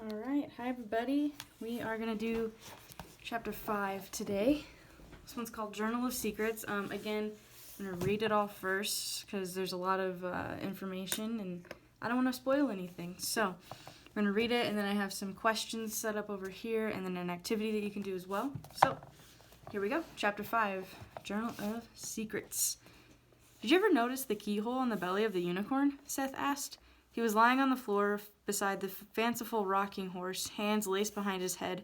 Alright, hi everybody. We are going to do chapter 5 today. This one's called Journal of Secrets. Again, I'm going to read it all first because there's a lot of information and I don't want to spoil anything. So, we're going to read it and then I have some questions set up over here and then an activity that you can do as well. So, here we go. Chapter 5, Journal of Secrets. Did you ever notice the keyhole on the belly of the unicorn? Seth asked. He was lying on the floor beside the fanciful rocking horse, hands laced behind his head.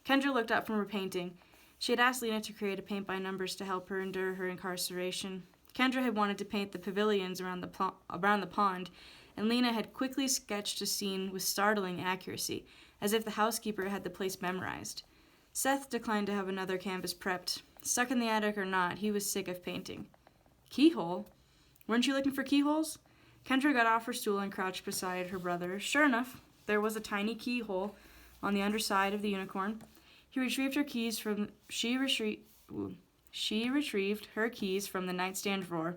Kendra looked up from her painting. She had asked Lena to create a paint by numbers to help her endure her incarceration. Kendra had wanted to paint the pavilions around the pond, and Lena had quickly sketched a scene with startling accuracy, as if the housekeeper had the place memorized. Seth declined to have another canvas prepped. Stuck in the attic or not, he was sick of painting. Keyhole? Weren't you looking for keyholes? Kendra got off her stool and crouched beside her brother. Sure enough, there was a tiny keyhole on the underside of the unicorn. She retrieved her keys from the nightstand drawer.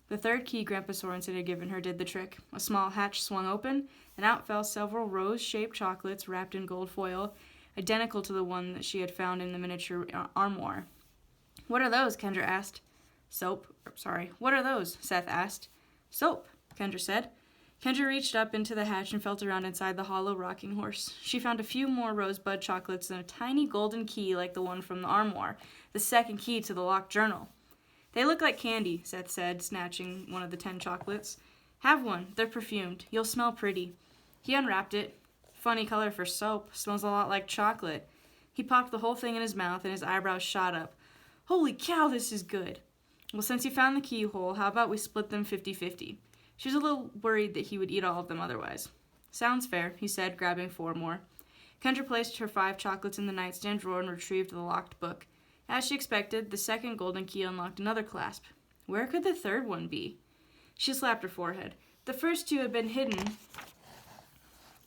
The third key Grandpa Sorensen had given her did the trick. A small hatch swung open, and out fell several rose-shaped chocolates wrapped in gold foil, identical to the one that she had found in the miniature armoire. What are those? Kendra asked. What are those? Seth asked. Soap, Kendra said. Kendra reached up into the hatch and felt around inside the hollow rocking horse. She found a few more rosebud chocolates and a tiny golden key like the one from the armoire, the second key to the locked journal. They look like candy, Seth said, snatching one of the 10 chocolates. Have one. They're perfumed. You'll smell pretty. He unwrapped it. Funny color for soap. Smells a lot like chocolate. He popped the whole thing in his mouth and his eyebrows shot up. Holy cow, this is good. Well, since you found the keyhole, how about we split them 50-50? She was a little worried that he would eat all of them otherwise. Sounds fair, he said, grabbing 4 more. Kendra placed her 5 chocolates in the nightstand drawer and retrieved the locked book. As she expected, the second golden key unlocked another clasp. Where could the third one be? She slapped her forehead. The first 2 had been hidden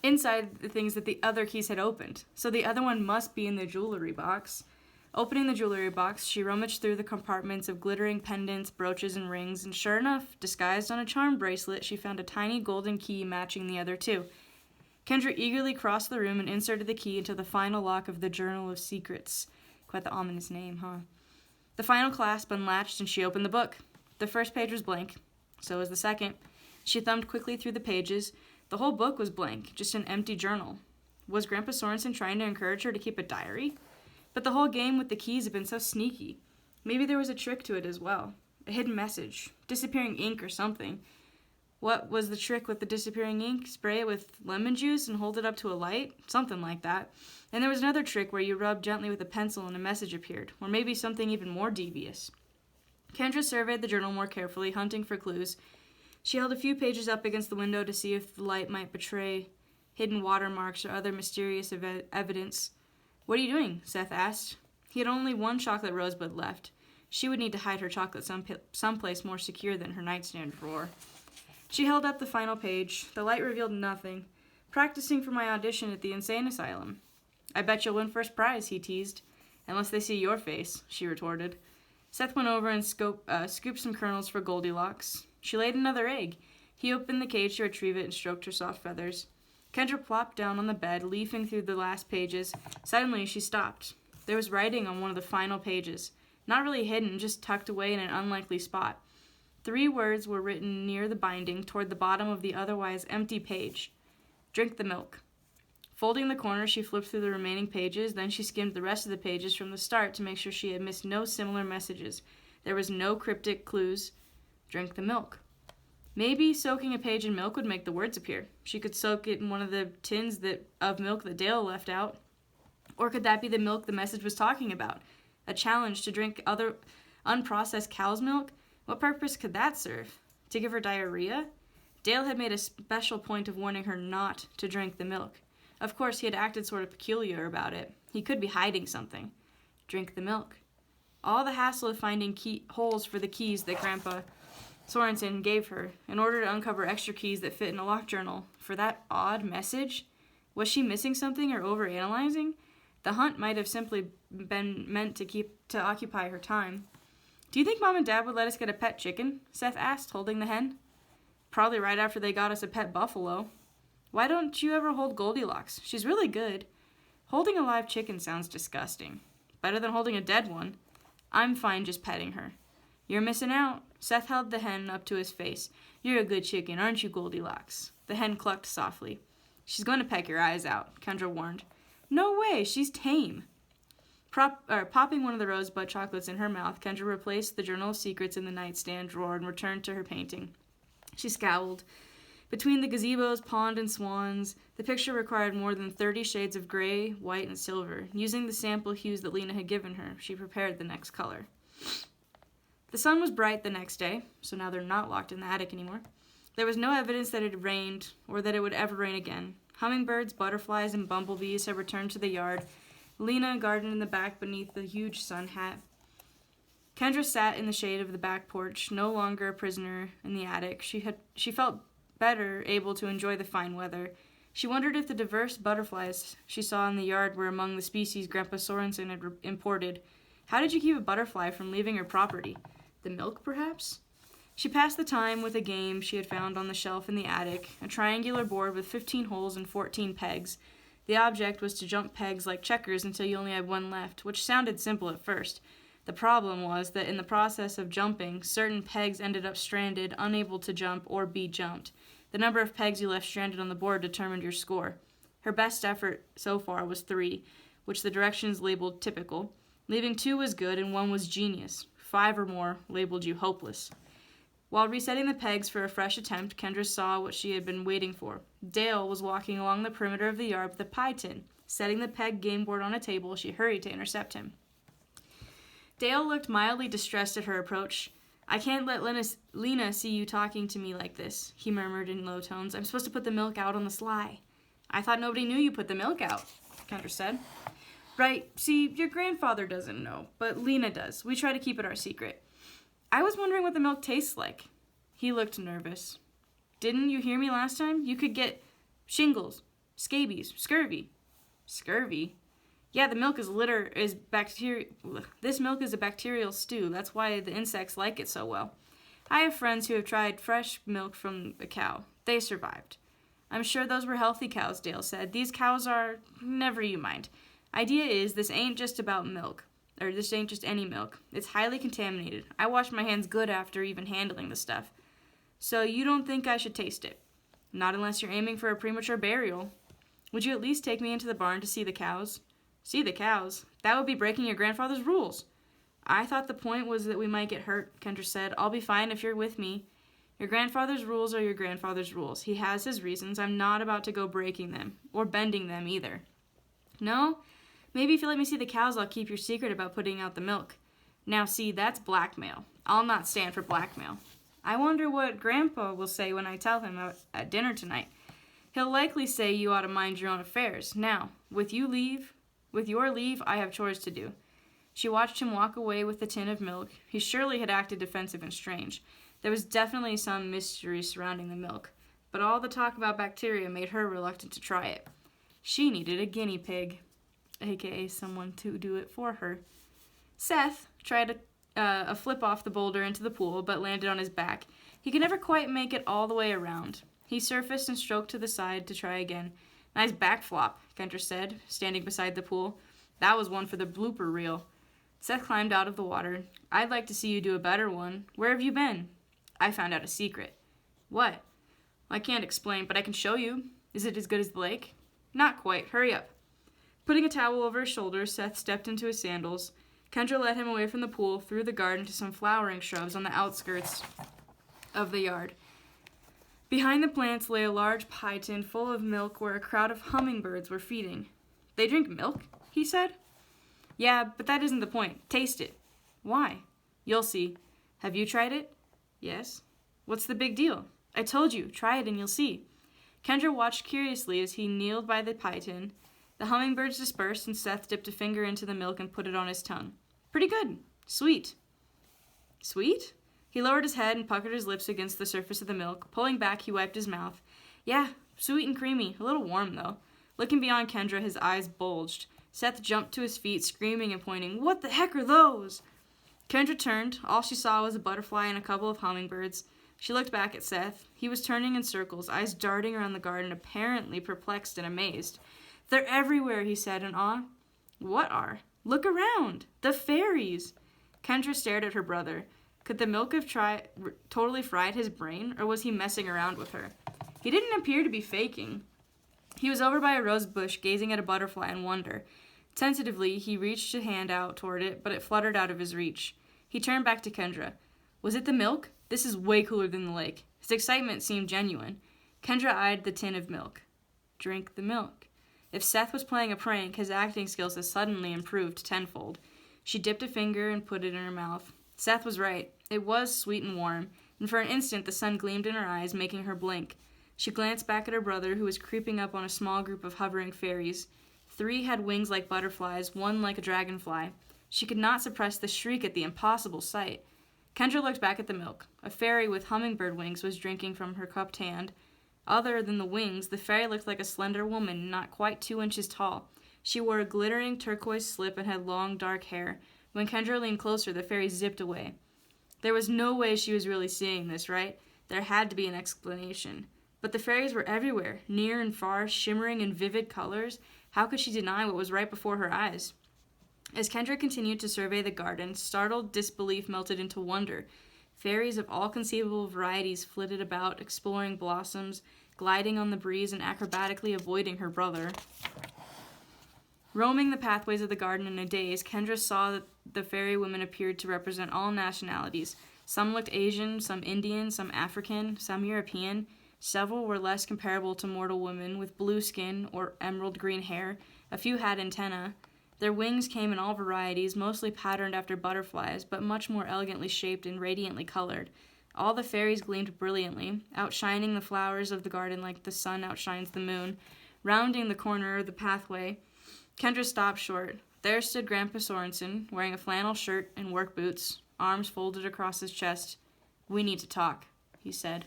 inside the things that the other keys had opened, so the other one must be in the jewelry box. Opening the jewelry box, she rummaged through the compartments of glittering pendants, brooches, and rings, and sure enough, disguised on a charm bracelet, she found a tiny golden key matching the other 2. Kendra eagerly crossed the room and inserted the key into the final lock of the Journal of Secrets. Quite the ominous name, huh? The final clasp unlatched and she opened the book. The first page was blank. So was the second. She thumbed quickly through the pages. The whole book was blank, just an empty journal. Was Grandpa Sorensen trying to encourage her to keep a diary? But the whole game with the keys had been so sneaky. Maybe there was a trick to it as well. A hidden message. Disappearing ink or something. What was the trick with the disappearing ink? Spray it with lemon juice and hold it up to a light? Something like that. And there was another trick where you rubbed gently with a pencil and a message appeared. Or maybe something even more devious. Kendra surveyed the journal more carefully, hunting for clues. She held a few pages up against the window to see if the light might betray hidden watermarks or other mysterious evidence. What are you doing? Seth asked. He had only 1 chocolate rosebud left. She would need to hide her chocolate someplace more secure than her nightstand drawer. She held up the final page. The light revealed nothing. Practicing for my audition at the insane asylum. I bet you'll win first prize, he teased. Unless they see your face, she retorted. Seth went over and scooped some kernels for Goldilocks. She laid another egg. He opened the cage to retrieve it and stroked her soft feathers. Kendra plopped down on the bed, leafing through the last pages. Suddenly, she stopped. There was writing on one of the final pages. Not really hidden, just tucked away in an unlikely spot. 3 words were written near the binding, toward the bottom of the otherwise empty page. Drink the milk. Folding the corner, she flipped through the remaining pages, then she skimmed the rest of the pages from the start to make sure she had missed no similar messages. There was no cryptic clues. Drink the milk. Maybe soaking a page in milk would make the words appear. She could soak it in one of the tins of milk that Dale left out. Or could that be the milk the message was talking about? A challenge to drink other unprocessed cow's milk? What purpose could that serve? To give her diarrhea? Dale had made a special point of warning her not to drink the milk. Of course, he had acted sort of peculiar about it. He could be hiding something. Drink the milk. All the hassle of finding holes for the keys that Grandpa Sorensen gave her in order to uncover extra keys that fit in a locked journal for that odd message? Was she missing something or overanalyzing? The hunt might have simply been meant to occupy her time. Do you think Mom and Dad would let us get a pet chicken? Seth asked, holding the hen. Probably right after they got us a pet buffalo. Why don't you ever hold Goldilocks? She's really good. Holding a live chicken sounds disgusting. Better than holding a dead one. I'm fine just petting her. You're missing out. Seth held the hen up to his face. You're a good chicken, aren't you, Goldilocks? The hen clucked softly. She's going to peck your eyes out, Kendra warned. No way, she's tame. Popping one of the rosebud chocolates in her mouth, Kendra replaced the Journal of Secrets in the nightstand drawer and returned to her painting. She scowled. Between the gazebos, pond, and swans, the picture required more than 30 shades of gray, white, and silver. Using the sample hues that Lena had given her, she prepared the next color. The sun was bright the next day, so now they're not locked in the attic anymore. There was no evidence that it had rained, or that it would ever rain again. Hummingbirds, butterflies, and bumblebees had returned to the yard. Lena gardened in the back beneath the huge sun hat. Kendra sat in the shade of the back porch, no longer a prisoner in the attic. She felt better able to enjoy the fine weather. She wondered if the diverse butterflies she saw in the yard were among the species Grandpa Sorensen had imported. How did you keep a butterfly from leaving her property? The milk, perhaps? She passed the time with a game she had found on the shelf in the attic, a triangular board with 15 holes and 14 pegs. The object was to jump pegs like checkers until you only had one left, which sounded simple at first. The problem was that in the process of jumping, certain pegs ended up stranded, unable to jump or be jumped. The number of pegs you left stranded on the board determined your score. Her best effort so far was 3, which the directions labeled typical. Leaving 2 was good and 1 was genius. 5 or more labeled you hopeless. While resetting the pegs for a fresh attempt, Kendra saw what she had been waiting for. Dale was walking along the perimeter of the yard with a pie tin. Setting the peg game board on a table, she hurried to intercept him. Dale looked mildly distressed at her approach. I can't let Lena see you talking to me like this, he murmured in low tones. I'm supposed to put the milk out on the sly. I thought nobody knew you put the milk out, Kendra said. Right, see, your grandfather doesn't know, but Lena does. We try to keep it our secret. I was wondering what the milk tastes like. He looked nervous. Didn't you hear me last time? You could get shingles, scabies, scurvy. Scurvy? Yeah, the milk is bacteria. This milk is a bacterial stew. That's why the insects like it so well. I have friends who have tried fresh milk from a cow. They survived. I'm sure those were healthy cows, Dale said. These cows are... Never you mind. Idea is, this ain't just about milk. Or this ain't just any milk. It's highly contaminated. I wash my hands good after even handling the stuff. So you don't think I should taste it? Not unless you're aiming for a premature burial. Would you at least take me into the barn to see the cows? See the cows? That would be breaking your grandfather's rules. I thought the point was that we might get hurt, Kendra said. I'll be fine if you're with me. Your grandfather's rules are your grandfather's rules. He has his reasons. I'm not about to go breaking them. Or bending them, either. No? Maybe if you let me see the cows, I'll keep your secret about putting out the milk. Now see, that's blackmail. I'll not stand for blackmail. I wonder what Grandpa will say when I tell him at dinner tonight. He'll likely say you ought to mind your own affairs. Now, with your leave, I have chores to do. She watched him walk away with the tin of milk. He surely had acted defensive and strange. There was definitely some mystery surrounding the milk, but all the talk about bacteria made her reluctant to try it. She needed a guinea pig, aka someone to do it for her. Seth tried a flip off the boulder into the pool, but landed on his back. He could never quite make it all the way around. He surfaced and stroked to the side to try again. Nice back flop, Kendra said, standing beside the pool. That was one for the blooper reel. Seth climbed out of the water. I'd like to see you do a better one. Where have you been? I found out a secret. What? I can't explain, but I can show you. Is it as good as the lake? Not quite. Hurry up. Putting a towel over his shoulders, Seth stepped into his sandals. Kendra led him away from the pool, through the garden to some flowering shrubs on the outskirts of the yard. Behind the plants lay a large pie tin full of milk where a crowd of hummingbirds were feeding. They drink milk? He said. Yeah, but that isn't the point. Taste it. Why? You'll see. Have you tried it? Yes. What's the big deal? I told you, try it and you'll see. Kendra watched curiously as he kneeled by the pie tin. The hummingbirds dispersed and Seth dipped a finger into the milk and put it on his tongue. Pretty good. Sweet. Sweet? He lowered his head and puckered his lips against the surface of the milk. Pulling back, he wiped his mouth. Yeah, sweet and creamy. A little warm, though. Looking beyond Kendra, his eyes bulged. Seth jumped to his feet, screaming and pointing. What the heck are those? Kendra turned. All she saw was a butterfly and a couple of hummingbirds. She looked back at Seth. He was turning in circles, eyes darting around the garden, apparently perplexed and amazed. "They're everywhere," he said in awe. "What are?" "Look around! The fairies!" Kendra stared at her brother. Could the milk have totally fried his brain, or was he messing around with her? He didn't appear to be faking. He was over by a rose bush, gazing at a butterfly in wonder. Tentatively, he reached a hand out toward it, but it fluttered out of his reach. He turned back to Kendra. "Was it the milk? This is way cooler than the lake." His excitement seemed genuine. Kendra eyed the tin of milk. Drink the milk. If Seth was playing a prank, his acting skills had suddenly improved tenfold. She dipped a finger and put it in her mouth. Seth was right. It was sweet and warm, and for an instant the sun gleamed in her eyes, making her blink. She glanced back at her brother, who was creeping up on a small group of hovering fairies. 3 had wings like butterflies, 1 like a dragonfly. She could not suppress the shriek at the impossible sight. Kendra looked back at the milk. A fairy with hummingbird wings was drinking from her cupped hand. Other than the wings, the fairy looked like a slender woman, not quite 2 inches tall. She wore a glittering turquoise slip and had long, dark hair. When Kendra leaned closer, the fairy zipped away. There was no way she was really seeing this, right? There had to be an explanation. But the fairies were everywhere, near and far, shimmering in vivid colors. How could she deny what was right before her eyes? As Kendra continued to survey the garden, startled disbelief melted into wonder. Fairies of all conceivable varieties flitted about, exploring blossoms, gliding on the breeze, and acrobatically avoiding her brother. Roaming the pathways of the garden in a daze, Kendra saw that the fairy women appeared to represent all nationalities. Some looked Asian, some Indian, some African, some European. Several were less comparable to mortal women, with blue skin or emerald green hair. A few had antennae. Their wings came in all varieties, mostly patterned after butterflies, but much more elegantly shaped and radiantly colored. All the fairies gleamed brilliantly, outshining the flowers of the garden like the sun outshines the moon. Rounding the corner of the pathway, Kendra stopped short. There stood Grandpa Sorensen, wearing a flannel shirt and work boots, arms folded across his chest. "We need to talk," he said.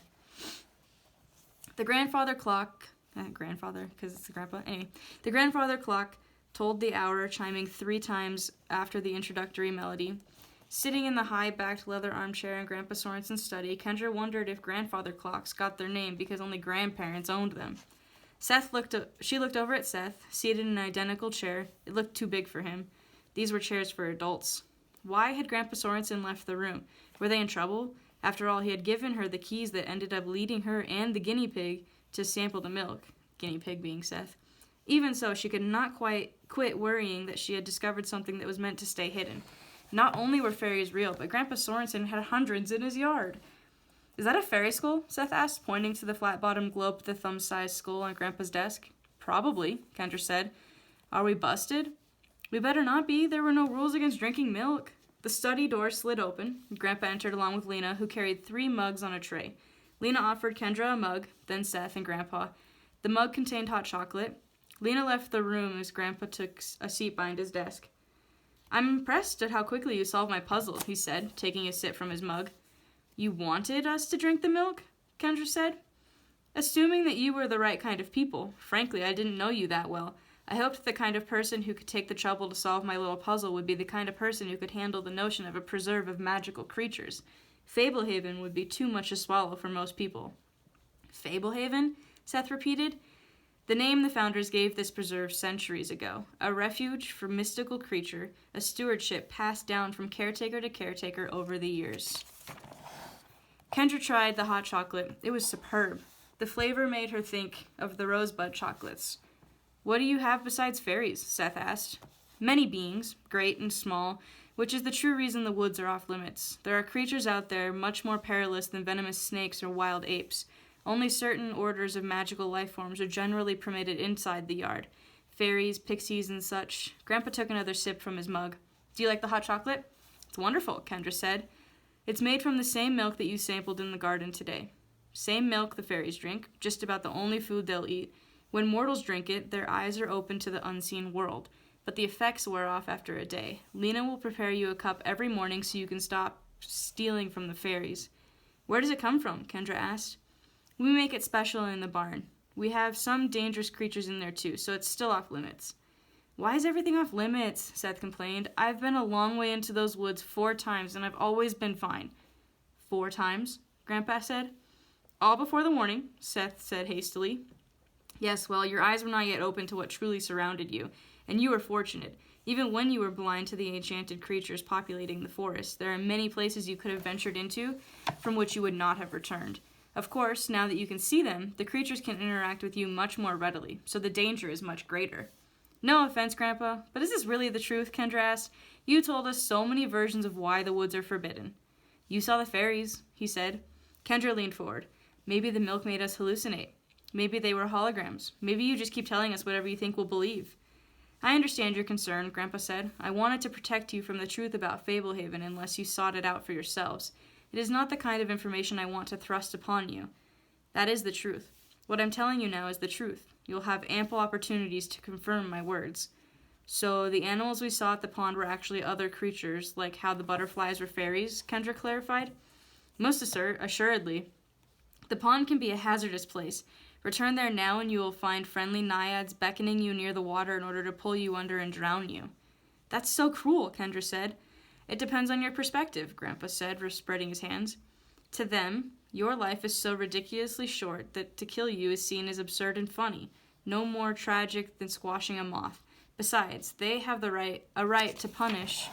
The grandfather clock, because it's the grandpa, anyway. The grandfather clock told the hour, chiming 3 times after the introductory melody. Sitting in the high-backed leather armchair in Grandpa Sorensen's study, Kendra wondered if grandfather clocks got their name because only grandparents owned them. She looked over at Seth, seated in an identical chair. It looked too big for him. These were chairs for adults. Why had Grandpa Sorensen left the room? Were they in trouble? After all, he had given her the keys that ended up leading her and the guinea pig to sample the milk, guinea pig being Seth. Even so, she could not quite quit worrying that she had discovered something that was meant to stay hidden. Not only were fairies real, but Grandpa Sorensen had hundreds in his yard. "Is that a fairy skull?" Seth asked, pointing to the flat-bottomed globe with the thumb-sized skull on Grandpa's desk. "Probably," Kendra said. "Are we busted?" "We better not be. There were no rules against drinking milk." The study door slid open. Grandpa entered along with Lena, who carried 3 mugs on a tray. Lena offered Kendra a mug, then Seth and Grandpa. The mug contained hot chocolate. Lena left the room as Grandpa took a seat behind his desk. "I'm impressed at how quickly you solved my puzzle," he said, taking a sip from his mug. "You wanted us to drink the milk?" Kendra said. "Assuming that you were the right kind of people. Frankly, I didn't know you that well. I hoped the kind of person who could take the trouble to solve my little puzzle would be the kind of person who could handle the notion of a preserve of magical creatures. Fablehaven would be too much to swallow for most people." "Fablehaven?" Seth repeated. The name the founders gave this preserve centuries ago. A refuge for mystical creature, a stewardship passed down from caretaker to caretaker over the years. Kendra tried the hot chocolate. It was superb. The flavor made her think of the rosebud chocolates. "What do you have besides fairies?" Seth asked. "Many beings, great and small, which is the true reason the woods are off limits. There are creatures out there much more perilous than venomous snakes or wild apes. Only certain orders of magical life forms are generally permitted inside the yard. Fairies, pixies, and such." Grandpa took another sip from his mug. "Do you like the hot chocolate?" "It's wonderful," Kendra said. "It's made from the same milk that you sampled in the garden today." Same milk the fairies drink, just about the only food they'll eat. When mortals drink it, their eyes are open to the unseen world, but the effects wear off after a day. Lena will prepare you a cup every morning so you can stop stealing from the fairies. "Where does it come from?" Kendra asked. "We make it special in the barn. We have some dangerous creatures in there too, so it's still off limits." "Why is everything off limits?" Seth complained. "I've been a long way into those woods 4 times, and I've always been fine." "4 times?" Grandpa said. All before the warning, Seth said hastily. Yes, well, your eyes were not yet open to what truly surrounded you, and you were fortunate. Even when you were blind to the enchanted creatures populating the forest, there are many places you could have ventured into from which you would not have returned. Of course, now that you can see them, the creatures can interact with you much more readily, so the danger is much greater. No offense, Grandpa, but is this really the truth? Kendra asked. You told us so many versions of why the woods are forbidden. You saw the fairies, he said. Kendra leaned forward. Maybe the milk made us hallucinate. Maybe they were holograms. Maybe you just keep telling us whatever you think we'll believe. I understand your concern, Grandpa said. I wanted to protect you from the truth about Fablehaven unless you sought it out for yourselves. It is not the kind of information I want to thrust upon you. That is the truth. What I'm telling you now is the truth. You'll have ample opportunities to confirm my words. So the animals we saw at the pond were actually other creatures, like how the butterflies were fairies, Kendra clarified. Most assuredly. The pond can be a hazardous place. Return there now and you will find friendly naiads beckoning you near the water in order to pull you under and drown you. That's so cruel, Kendra said. It depends on your perspective, Grandpa said, spreading his hands. To them, your life is so ridiculously short that to kill you is seen as absurd and funny, no more tragic than squashing a moth. Besides, they have a right to punish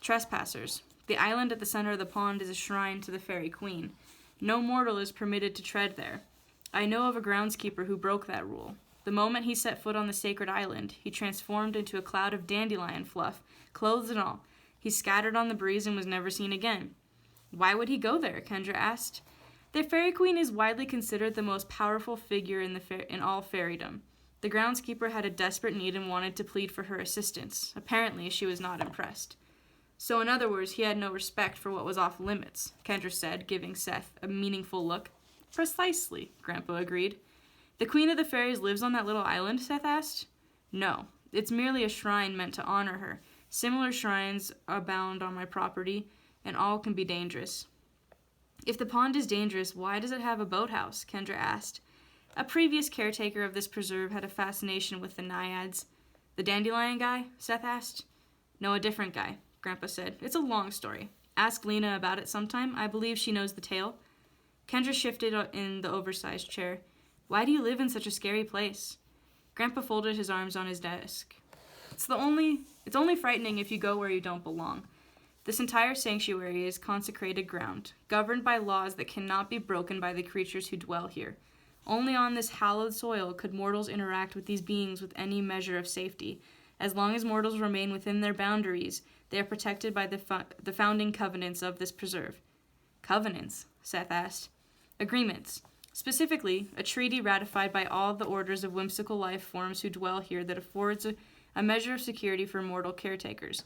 trespassers. The island at the center of the pond is a shrine to the Fairy Queen. No mortal is permitted to tread there. I know of a groundskeeper who broke that rule. The moment he set foot on the sacred island, he transformed into a cloud of dandelion fluff, clothes and all. He scattered on the breeze and was never seen again. Why would he go there? Kendra asked. The Fairy Queen is widely considered the most powerful figure in all fairydom. The groundskeeper had a desperate need and wanted to plead for her assistance. Apparently, she was not impressed. So in other words, he had no respect for what was off limits, Kendra said, giving Seth a meaningful look. Precisely, Grandpa agreed. The Queen of the Fairies lives on that little island, Seth asked. No, it's merely a shrine meant to honor her. Similar shrines abound on my property, and all can be dangerous. If the pond is dangerous, why does it have a boathouse? Kendra asked. A previous caretaker of this preserve had a fascination with the naiads. The dandelion guy? Seth asked. No, a different guy, Grandpa said. It's a long story. Ask Lena about it sometime. I believe she knows the tale. Kendra shifted in the oversized chair. Why do you live in such a scary place? Grandpa folded his arms on his desk. It's only frightening if you go where you don't belong. This entire sanctuary is consecrated ground, governed by laws that cannot be broken by the creatures who dwell here. Only on this hallowed soil could mortals interact with these beings with any measure of safety. As long as mortals remain within their boundaries, they are protected by the founding covenants of this preserve. Covenants? Seth asked. Agreements. Specifically, a treaty ratified by all the orders of whimsical life forms who dwell here that affords a measure of security for mortal caretakers.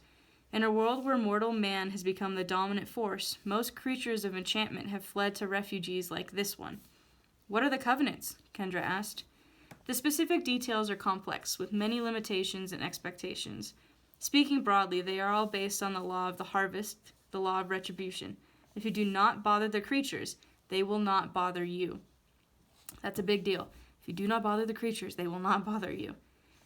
In a world where mortal man has become the dominant force, most creatures of enchantment have fled to refuges like this one. What are the covenants? Kendra asked. The specific details are complex, with many limitations and expectations. Speaking broadly, they are all based on the law of the harvest, the law of retribution. If you do not bother the creatures, they will not bother you. That's a big deal. If you do not bother the creatures, they will not bother you.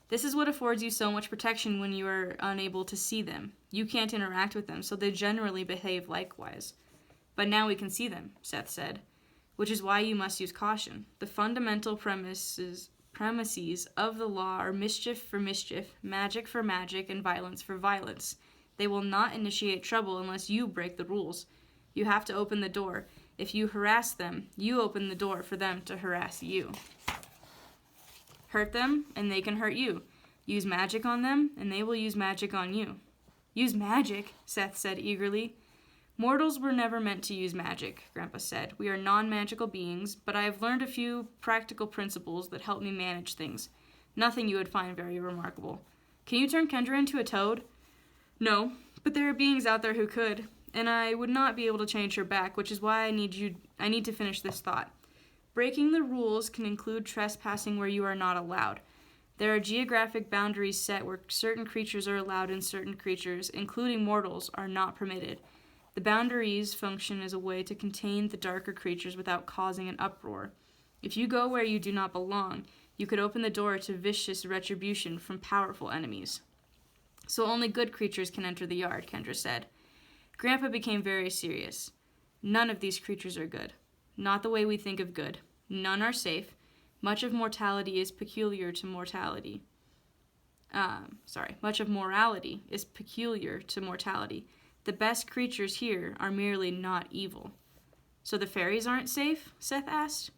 This is what affords you so much protection when you are unable to see them. You can't interact with them, so they generally behave likewise. But now we can see them, Seth said, which is why you must use caution. The fundamental premises of the law are mischief for mischief, magic for magic, and violence for violence. They will not initiate trouble unless you break the rules. You have to open the door. If you harass them, you open the door for them to harass you. Hurt them, and they can hurt you. Use magic on them, and they will use magic on you. Use magic, Seth said eagerly. Mortals were never meant to use magic, Grandpa said. We are non-magical beings, but I have learned a few practical principles that help me manage things. Nothing you would find very remarkable. Can you turn Kendra into a toad? No, but there are beings out there who could, and I would not be able to change her back, which is why I need to finish this thought. Breaking the rules can include trespassing where you are not allowed. There are geographic boundaries set where certain creatures are allowed and certain creatures, including mortals, are not permitted. The boundaries function as a way to contain the darker creatures without causing an uproar. If you go where you do not belong, you could open the door to vicious retribution from powerful enemies. So only good creatures can enter the yard, Kendra said. Grandpa became very serious. None of these creatures are good. Not the way we think of good. None are safe. Much of mortality is peculiar to mortality. Much of morality is peculiar to mortality. The best creatures here are merely not evil. So the fairies aren't safe? Seth asked.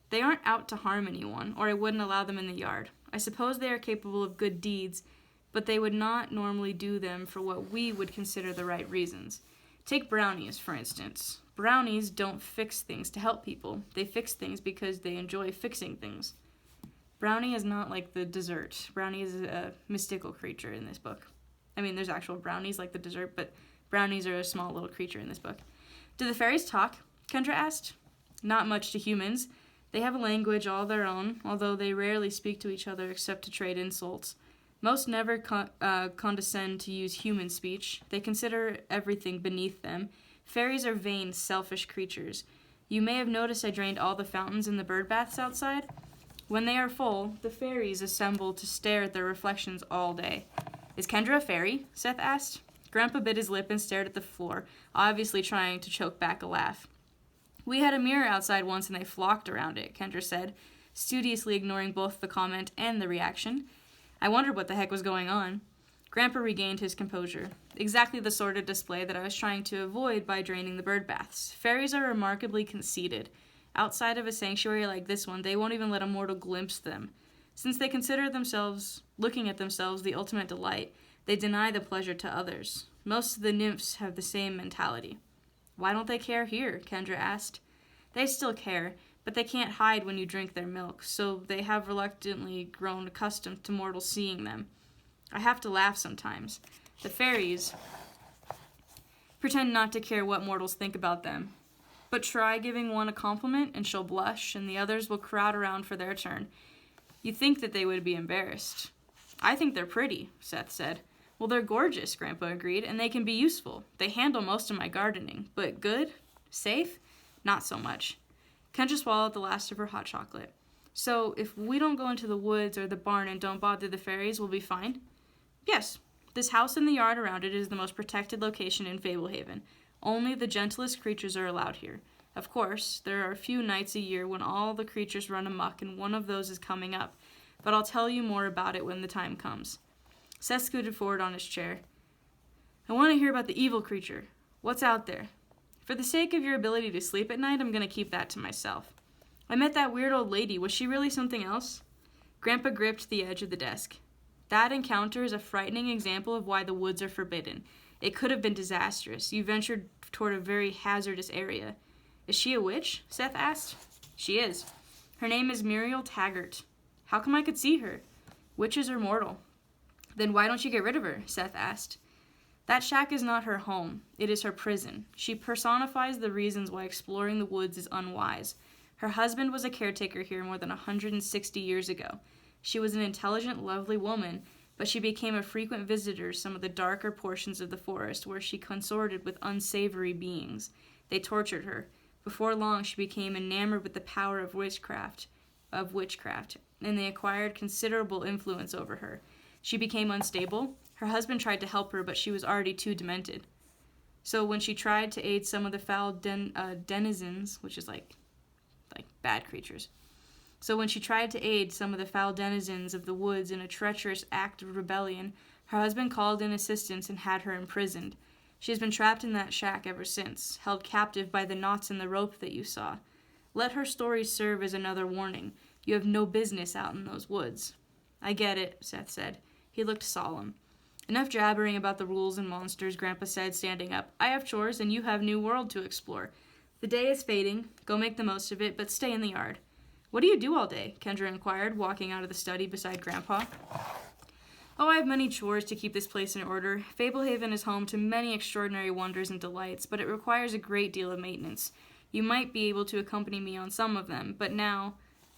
They aren't out to harm anyone, or I wouldn't allow them in the yard. I suppose they are capable of good deeds, but they would not normally do them for what we would consider the right reasons. Take brownies, for instance. Brownies don't fix things to help people. They fix things because they enjoy fixing things. Brownie is not like the dessert. Brownie is a mystical creature in this book. I mean, there's actual brownies like the dessert, but brownies are a small little creature in this book. Do the fairies talk? Kendra asked. Not much to humans. They have a language all their own, although they rarely speak to each other except to trade insults. Most never condescend to use human speech. They consider everything beneath them. Fairies are vain, selfish creatures. You may have noticed I drained all the fountains in the bird baths outside. When they are full, the fairies assemble to stare at their reflections all day. Is Kendra a fairy? Seth asked. Grandpa bit his lip and stared at the floor, obviously trying to choke back a laugh. We had a mirror outside once and they flocked around it, Kendra said, studiously ignoring both the comment and the reaction. I wondered what the heck was going on. Grandpa regained his composure. Exactly the sort of display that I was trying to avoid by draining the bird baths. Fairies are remarkably conceited. Outside of a sanctuary like this one, they won't even let a mortal glimpse them. Since they consider themselves, looking at themselves, the ultimate delight, they deny the pleasure to others. Most of the nymphs have the same mentality. Why don't they care here? Kendra asked. They still care, but they can't hide when you drink their milk, so they have reluctantly grown accustomed to mortals seeing them. I have to laugh sometimes. The fairies pretend not to care what mortals think about them. But try giving one a compliment and she'll blush, and the others will crowd around for their turn. You'd think that they would be embarrassed. I think they're pretty, Seth said. Well, they're gorgeous, Grandpa agreed, and they can be useful. They handle most of my gardening. But good? Safe? Not so much. Kendra swallowed the last of her hot chocolate. So, if we don't go into the woods or the barn and don't bother the fairies, we'll be fine? Yes. This house and the yard around it is the most protected location in Fablehaven. Only the gentlest creatures are allowed here. Of course, there are a few nights a year when all the creatures run amok, and one of those is coming up. But I'll tell you more about it when the time comes. Seth scooted forward on his chair. I want to hear about the evil creature. What's out there? For the sake of your ability to sleep at night, I'm going to keep that to myself. I met that weird old lady. Was she really something else? Grandpa gripped the edge of the desk. That encounter is a frightening example of why the woods are forbidden. It could have been disastrous. You ventured toward a very hazardous area. Is she a witch? Seth asked. She is. Her name is Muriel Taggart. How come I could see her? Witches are mortal. Then why don't you get rid of her? Seth asked. That shack is not her home. It is her prison. She personifies the reasons why exploring the woods is unwise. Her husband was a caretaker here more than 160 years ago. She was an intelligent, lovely woman, but she became a frequent visitor to some of the darker portions of the forest where she consorted with unsavory beings. They tortured her. Before long, she became enamored with the power of witchcraft, and they acquired considerable influence over her. She became unstable. Her husband tried to help her, but she was already too demented. So when she tried to aid some of the foul denizens, which is like bad creatures. So when she tried to aid some of the foul denizens of the woods in a treacherous act of rebellion, her husband called in assistance and had her imprisoned. She has been trapped in that shack ever since, held captive by the knots in the rope that you saw. Let her story serve as another warning. You have no business out in those woods. I get it, Seth said. He looked solemn. Enough jabbering about the rules and monsters, Grandpa said, standing up. I have chores, and you have new world to explore. The day is fading. Go make the most of it, but stay in the yard. What do you do all day? Kendra inquired, walking out of the study beside Grandpa. Oh, I have many chores to keep this place in order. Fablehaven is home to many extraordinary wonders and delights, but it requires a great deal of maintenance. You might be able to accompany me on some of them, but now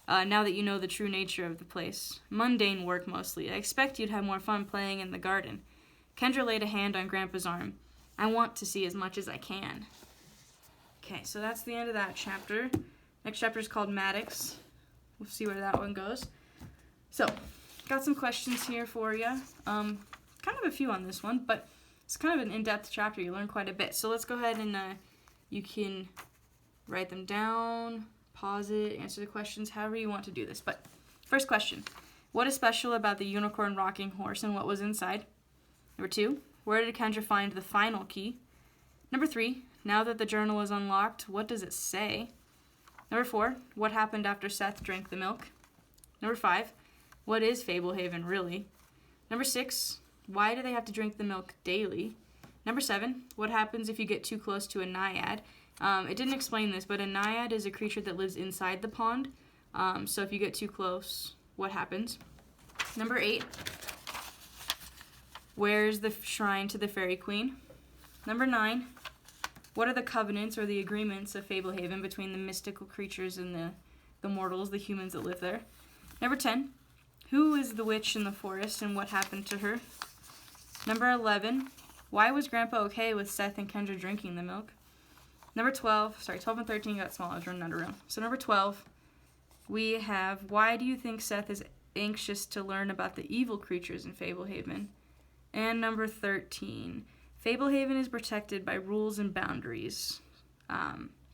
that you know the true nature of the place. Mundane work, mostly. I expect you'd have more fun playing in the garden. Kendra laid a hand on Grandpa's arm. I want to see as much as I can. Okay, so that's the end of that chapter. Next chapter is called Maddox. We'll see where that one goes. So, got some questions here for you. Kind of a few on this one, but it's kind of an in-depth chapter. You learn quite a bit. So let's go ahead and You can write them down, pause it, answer the questions, however you want to do this. But first question, what is special about the unicorn rocking horse and what was inside? Number 2, where did Kendra find the final key? Number 3, now that the journal is unlocked, what does it say? Number 4, what happened after Seth drank the milk? Number 5, what is Fablehaven really? Number 6, why do they have to drink the milk daily? Number 7, what happens if you get too close to a naiad? It didn't explain this, but a naiad is a creature that lives inside the pond. So if you get too close, what happens? Number 8, where's the shrine to the fairy queen? Number 9, what are the covenants or the agreements of Fablehaven between the mystical creatures and the mortals, the humans that live there? Number 10, who is the witch in the forest and what happened to her? Number 11, why was Grandpa okay with Seth and Kendra drinking the milk? Number 12 and 13 got small. I was running out of room. So number 12, we have, why do you think Seth is anxious to learn about the evil creatures in Fablehaven? And number 13, Fablehaven is protected by rules and boundaries.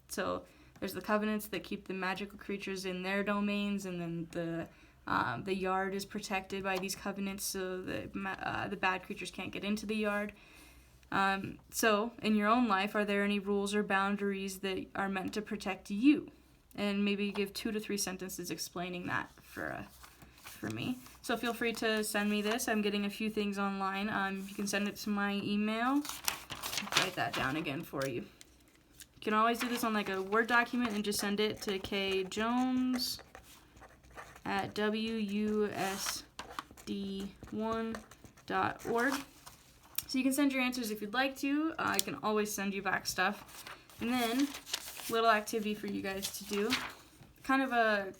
So there's the covenants that keep the magical creatures in their domains, and then the yard is protected by these covenants, so the bad creatures can't get into the yard. So, in your own life, are there any rules or boundaries that are meant to protect you? And maybe give 2 to 3 sentences explaining that for me. So feel free to send me this. I'm getting a few things online. You can send it to my email. I'll write that down again for you. You can always do this on like a Word document and just send it to kjones@wusd1.org. So you can send your answers if you'd like to. I can always send you back stuff. And then, little activity for you guys to do. Kind of a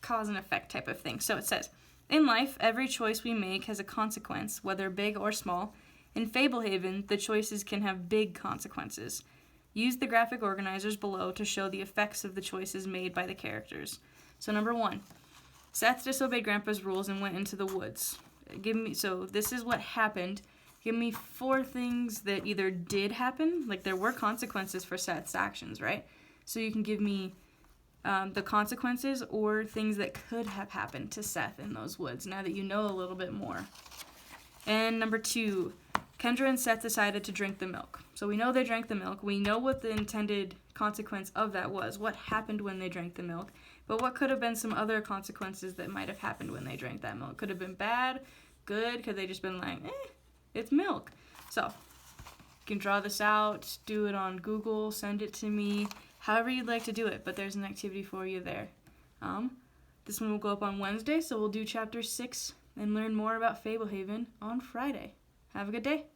cause and effect type of thing. So it says, in life, every choice we make has a consequence, whether big or small. In Fablehaven, the choices can have big consequences. Use the graphic organizers below to show the effects of the choices made by the characters. So number 1, Seth disobeyed Grandpa's rules and went into the woods. So this is what happened. Give me 4 things that either did happen, like there were consequences for Seth's actions, right? So you can give me the consequences or things that could have happened to Seth in those woods, now that you know a little bit more. And number 2, Kendra and Seth decided to drink the milk. So we know they drank the milk. We know what the intended consequence of that was, what happened when they drank the milk. But what could have been some other consequences that might have happened when they drank that milk? Could have been bad, good, could they just been like, it's milk. So you can draw this out, do it on Google, send it to me, however you'd like to do it, but there's an activity for you there. This one will go up on Wednesday, so we'll do chapter 6 and learn more about Fablehaven on Friday. Have a good day.